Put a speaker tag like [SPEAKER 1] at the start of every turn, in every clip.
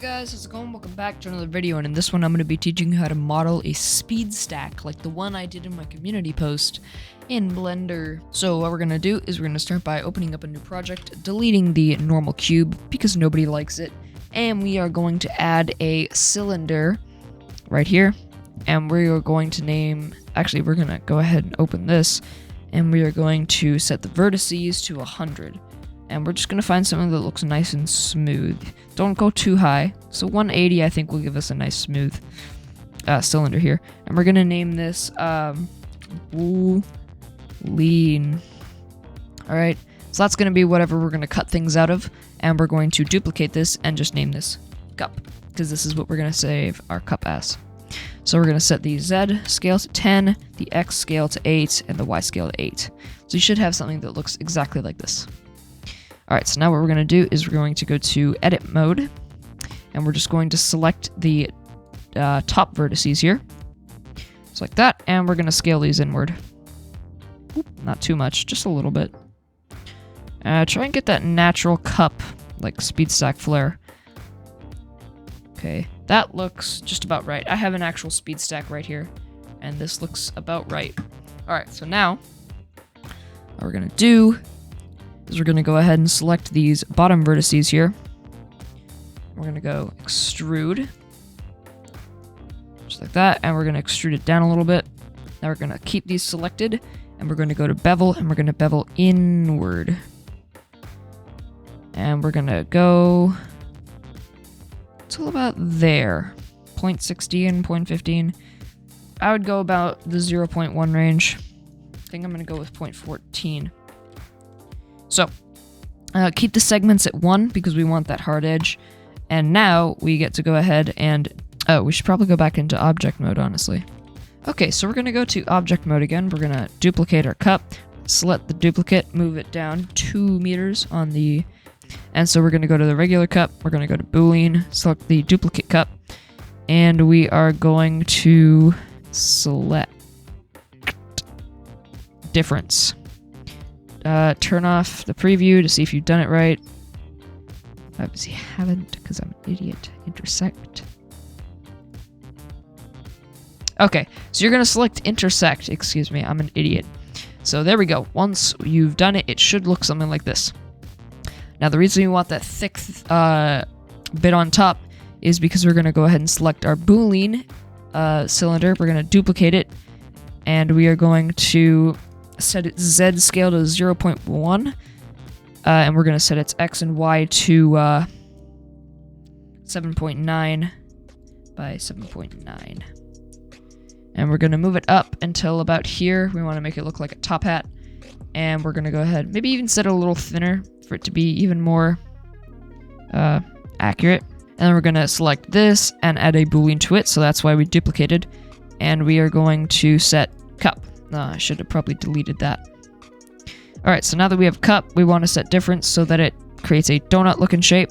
[SPEAKER 1] Guys, how's it going? Welcome back to another video, and in this one I'm going to be teaching you how to model a speed stack like the one I did in my community post in Blender. So what we're going to do is we're going to start by opening up a new project, deleting the normal cube because nobody likes it, and we are going to add a cylinder right here, and we are going to name, actually we're going to go ahead and open this, and we are going to set the vertices to 100. And we're just going to find something that looks nice and smooth. Don't go too high. So 180 I think will give us a nice smooth cylinder here. And we're going to name this Boolean. Alright, so that's going to be whatever we're going to cut things out of. And we're going to duplicate this and just name this cup, because this is what we're going to save our cup as. So we're going to set the Z scale to 10, the X scale to 8, and the Y scale to 8. So you should have something that looks exactly like this. Alright, so now what we're going to do is we're going to go to edit mode, and we're just going to select the top vertices here, just like that, and we're going to scale these inward. Oop, not too much, just a little bit. Try and get that natural cup, like speed stack flare. Okay, that looks just about right. I have an actual speed stack right here, and this looks about right. Alright, so now, what we're going to do is we're going to go ahead and select these bottom vertices here. We're going to go extrude, just like that, and we're going to extrude it down a little bit. Now we're going to keep these selected, and we're going to go to bevel, and we're going to bevel inward. And we're going to go till about there, 0.60 and 0.15. I would go about the 0.1 range. I think I'm going to go with 0.14. So, keep the segments at 1 because we want that hard edge. And now we get to go ahead and... Oh, we should probably go back into object mode, honestly. Okay, so we're going to go to object mode again. We're going to duplicate our cup, select the duplicate, move it down 2 meters on the... And so we're going to go to the regular cup. We're going to go to Boolean, select the duplicate cup, and we are going to select difference. Turn off the preview to see if you've done it right. Obviously haven't, because I'm an idiot. Intersect. Okay, so you're going to select intersect. Excuse me, I'm an idiot. So there we go. Once you've done it, it should look something like this. Now the reason we want that thick bit on top is because we're going to go ahead and select our Boolean cylinder. We're going to duplicate it, and we are going to set its Z scale to 0.1, and we're going to set its X and Y to 7.9 by 7.9. And we're going to move it up until about here. We want to make it look like a top hat, and we're going to go ahead, maybe even set it a little thinner for it to be even more accurate. And then we're going to select this and add a Boolean to it, so that's why we duplicated. And we are going to set cup. I should have probably deleted that. Alright, so now that we have cup, we want to set difference so that it creates a donut looking shape.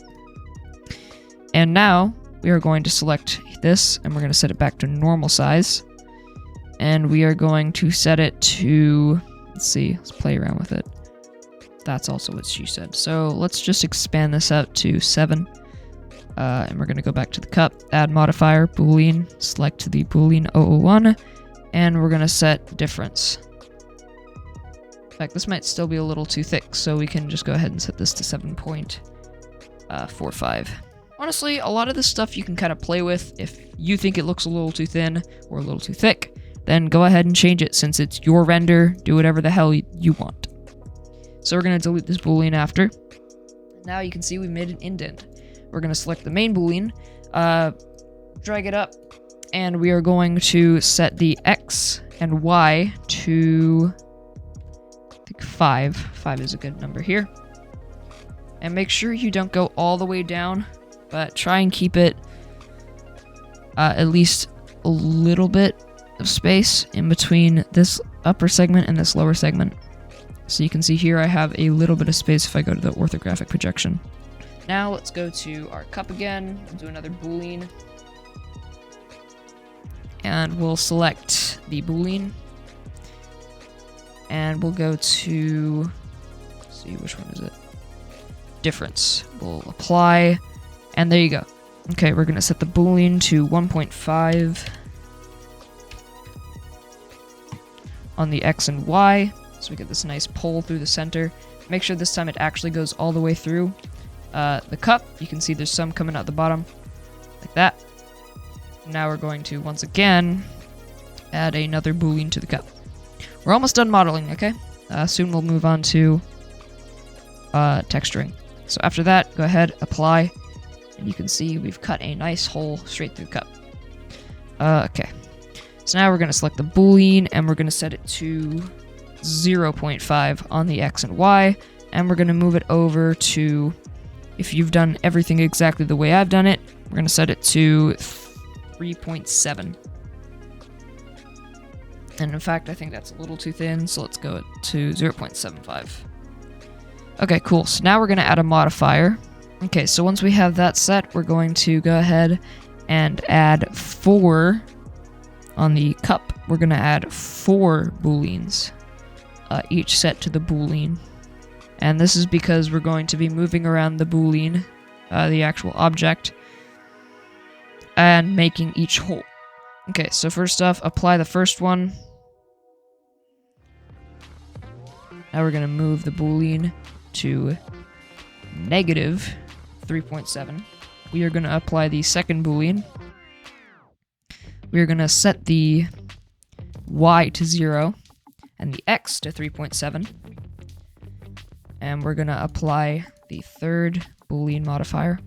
[SPEAKER 1] And now we are going to select this, and we're going to set it back to normal size. And we are going to set it to, let's see, let's play around with it. That's also what she said. So let's just expand this out to 7. And we're going to go back to the cup, add modifier, Boolean, select the Boolean 001. And we're going to set difference. In fact, this might still be a little too thick, so we can just go ahead and set this to 7.45. Honestly, a lot of this stuff you can kind of play with. If you think it looks a little too thin or a little too thick, then go ahead and change it. Since it's your render, do whatever the hell you want. So we're going to delete this Boolean after. Now you can see we made an indent. We're going to select the main Boolean, drag it up, and we are going to set the X and Y to, I think 5. 5 is a good number here. And make sure you don't go all the way down, but try and keep it at least a little bit of space in between this upper segment and this lower segment. So you can see here I have a little bit of space if I go to the orthographic projection. Now let's go to our cup again, and do another Boolean. And we'll select the Boolean. And we'll go to, let's see, which one is it? Difference. We'll apply, and there you go. Okay, we're gonna set the boolean to 1.5 on the X and Y, so we get this nice pull through the center. Make sure this time it actually goes all the way through the cup. You can see there's some coming out the bottom, like that. Now we're going to, once again, add another boolean to the cup. We're almost done modeling, okay? Soon we'll move on to texturing. So after that, go ahead, apply, and you can see we've cut a nice hole straight through the cup. Okay. So now we're going to select the boolean, and we're going to set it to 0.5 on the X and Y, and we're going to move it over to, if you've done everything exactly the way I've done it, we're going to set it to 3.7. And in fact, I think that's a little too thin, so let's go to 0.75. Okay, cool. So now we're going to add a modifier. Okay, so once we have that set, we're going to go ahead and add 4 on the cup. We're going to add 4 booleans, each set to the boolean. And this is because we're going to be moving around the boolean, the actual object, and making each hole. Okay, so first off, apply the first one. Now we're going to move the boolean to negative 3.7. We are going to apply the second boolean. We are going to set the y to 0 and the x to 3.7. And we're going to apply the third boolean modifier.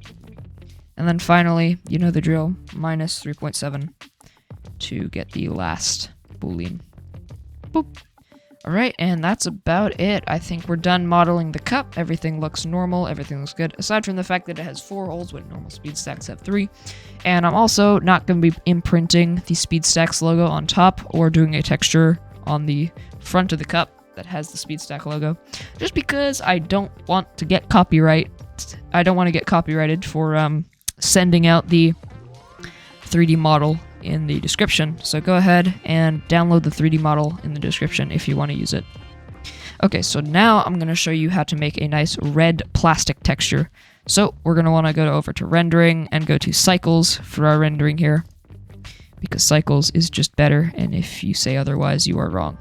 [SPEAKER 1] And then finally, you know the drill, minus 3.7 to get the last boolean. Boop. Alright, and that's about it. I think we're done modeling the cup. Everything looks normal, everything looks good, aside from the fact that it has 4 holes when normal speed stacks have 3. And I'm also not going to be imprinting the speed stacks logo on top or doing a texture on the front of the cup that has the speed stack logo, just because I don't want to get copyright. I don't want to get copyrighted for sending out the 3D model in the description. So go ahead and download the 3D model in the description if you want to use it. Okay, so now I'm going to show you how to make a nice red plastic texture. So we're going to want to go over to rendering and go to cycles for our rendering here, because cycles is just better, and if you say otherwise, you are wrong.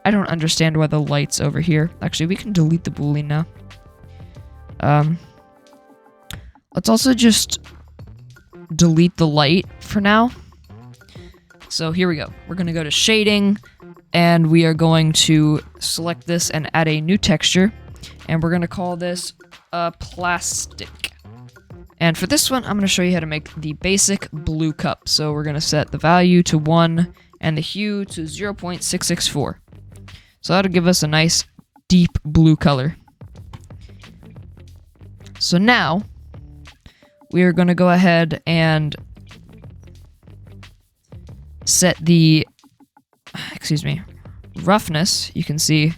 [SPEAKER 1] I don't understand why the light's over here. Actually, we can delete the boolean now. Let's also just delete the light for now. So here we go. We're going to go to shading, and we are going to select this and add a new texture, and we're going to call this plastic. And for this one, I'm going to show you how to make the basic blue cup. So we're going to set the value to 1 and the hue to 0.664. So that'll give us a nice deep blue color. So now we are going to go ahead and set the, roughness. You can see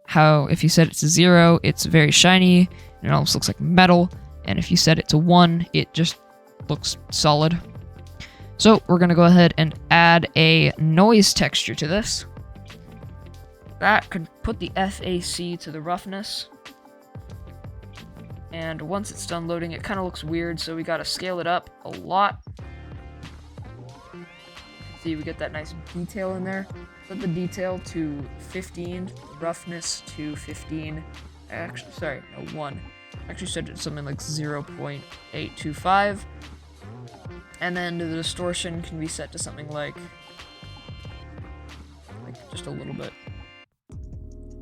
[SPEAKER 1] how if you set it to 0, it's very shiny, and it almost looks like metal, and if you set it to 1, it just looks solid. So we're going to go ahead and add a noise texture to this. That could put the FAC to the roughness. And once it's done loading, it kind of looks weird, so we got to scale it up a lot. See, we get that nice detail in there. Set the detail to 15, roughness to 15. Actually, sorry, no, 1. Actually set it to something like 0.825. And then the distortion can be set to something like just a little bit.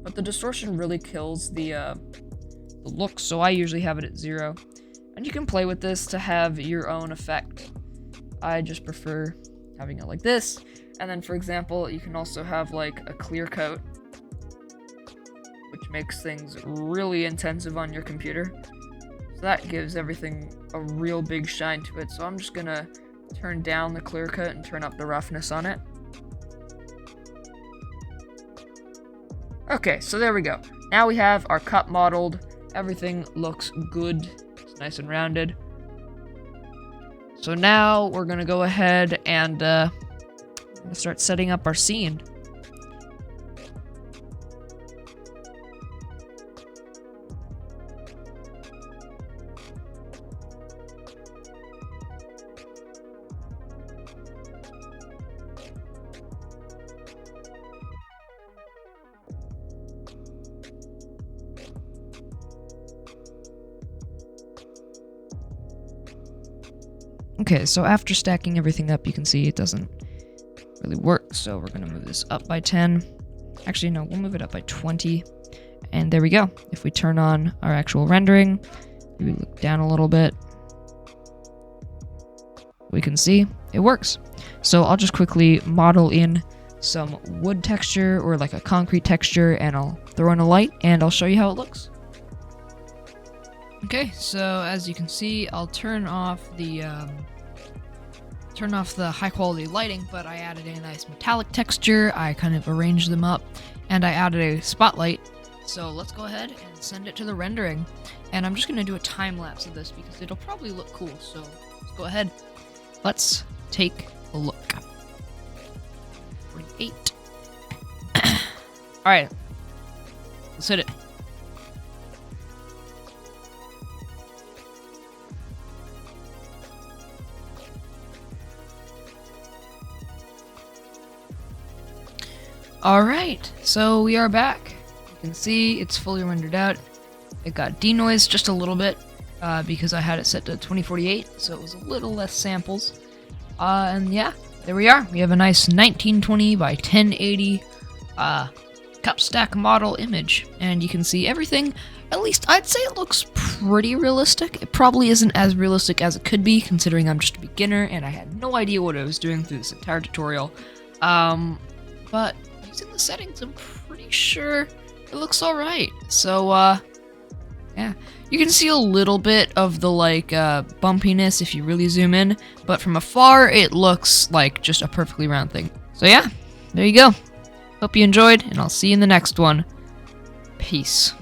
[SPEAKER 1] But the distortion really kills the look, so I usually have it at 0. And you can play with this to have your own effect. I just prefer having it like this. And then, for example, you can also have like a clear coat, which makes things really intensive on your computer. So that gives everything a real big shine to it. So I'm just gonna turn down the clear coat and turn up the roughness on it. Okay, so there we go. Now we have our cup modeled. Everything looks good. It's nice and rounded. So now we're gonna go ahead and start setting up our scene. Okay, so after stacking everything up, you can see it doesn't really work. So we're going to move this up by 10. Actually, no, we'll move it up by 20. And there we go. If we turn on our actual rendering, maybe look down a little bit, we can see it works. So I'll just quickly model in some wood texture or like a concrete texture, and I'll throw in a light and I'll show you how it looks. Okay, so as you can see, I'll turn off the high quality lighting, but I added a nice metallic texture. I kind of arranged them up, and I added a spotlight. So let's go ahead and send it to the rendering. And I'm just going to do a time lapse of this because it'll probably look cool. So let's go ahead. Let's take a look. 48. Alright. Let's hit it. Alright, so we are back. You can see it's fully rendered out. It got denoised just a little bit because I had it set to 2048, so it was a little less samples. And yeah, there we are. We have a nice 1920 by 1080 cup stack model image, and you can see everything. At least I'd say it looks pretty realistic. It probably isn't as realistic as it could be, considering I'm just a beginner and I had no idea what I was doing through this entire tutorial. But using the settings, I'm pretty sure it looks alright. So, yeah. You can see a little bit of the, like, bumpiness if you really zoom in, but from afar, it looks like just a perfectly round thing. So yeah, there you go. Hope you enjoyed, and I'll see you in the next one. Peace.